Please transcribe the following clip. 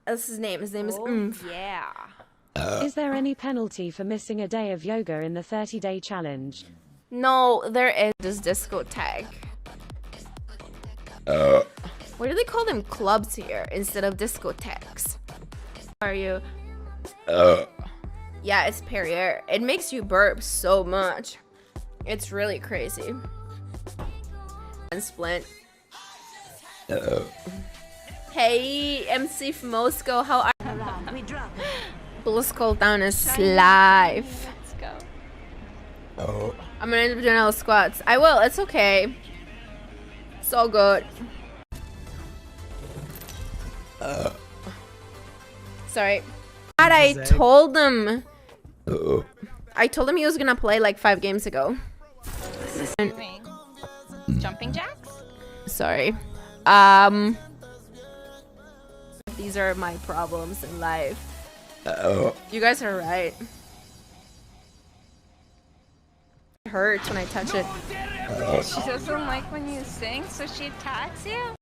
That's his name. His name is Yeah. Is there any penalty for missing a day of yoga in the 30-day challenge? No, there is this disco tag. Why do they call them clubs here instead of discotheques? How are you? Yeah, it's Perrier. It makes you burp so much. It's really crazy. And Splint. Hey, MC from Moscow, how are you? Blue Skull down is live. Let's go. I'm gonna end up doing all the squats. I will, it's okay. It's all good. Sorry. God, I told him. I told him he was gonna play like 5 games ago. Doing jumping jacks? Sorry. These are my problems in life. You guys are right. It hurts when I touch it. She doesn't like when you sing, so she attacks you?